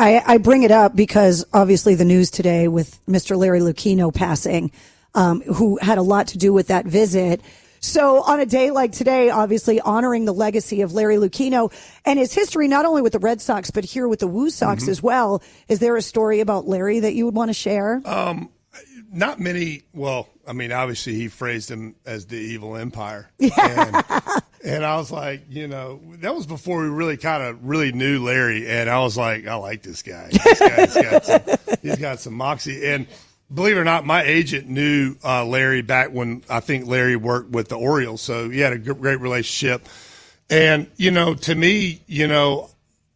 I bring it up because obviously the news today with Mr. Larry Lucchino passing, who had a lot to do with that visit. So on a day like today, obviously honoring the legacy of Larry Lucchino and his history, not only with the Red Sox, but here with the Woo Sox as well. Is there a story about Larry that you would want to share? Not many. Well, I mean, obviously he phrased him as the evil empire. And I was like, that was before we really kind of really knew Larry. And I was like, I like this guy. He's got some moxie. And believe it or not, my agent knew Larry back when I think Larry worked with the Orioles. So he had a great relationship. And, to me,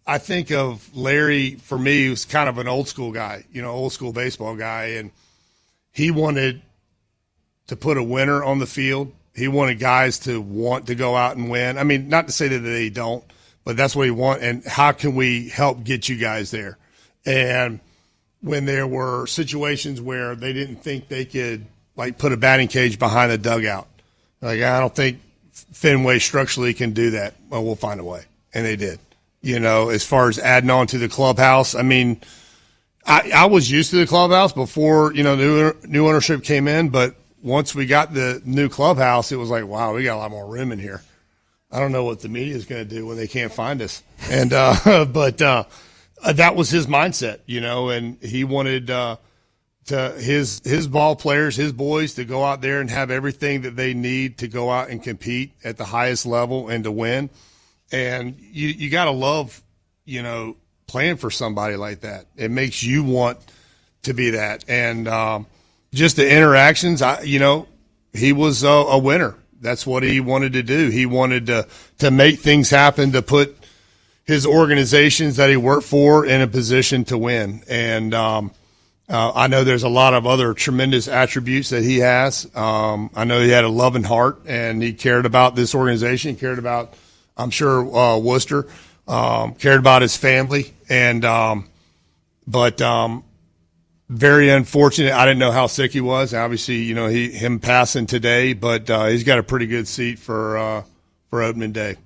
I think of Larry, for me, he was kind of an old school guy, old school baseball guy. And he wanted to put a winner on the field. He wanted guys to want to go out and win. I mean, not to say that they don't, but that's what he wanted. And how can we help get you guys there? And when there were situations where they didn't think they could, put a batting cage behind the dugout, I don't think Fenway structurally can do that. Well, we'll find a way. And they did. As far as adding on to the clubhouse, I mean, I was used to the clubhouse before, new ownership came in, but once we got the new clubhouse, it was like, wow, we got a lot more room in here. I don't know what the media is going to do when they can't find us. And but that was his mindset, and he wanted his ball players, his boys, to go out there and have everything that they need to go out and compete at the highest level and to win. And you got to love, playing for somebody like that. It makes you want to be that. And just the interactions, he was a winner. That's what he wanted to do. He wanted to make things happen, to put his organizations that he worked for in a position to win. And I know there's a lot of other tremendous attributes that he has. I know he had a loving heart, and he cared about this organization, cared about, I'm sure, Worcester, cared about his family. And but very unfortunate. I didn't know how sick he was. Obviously, him passing today, but he's got a pretty good seat for opening day.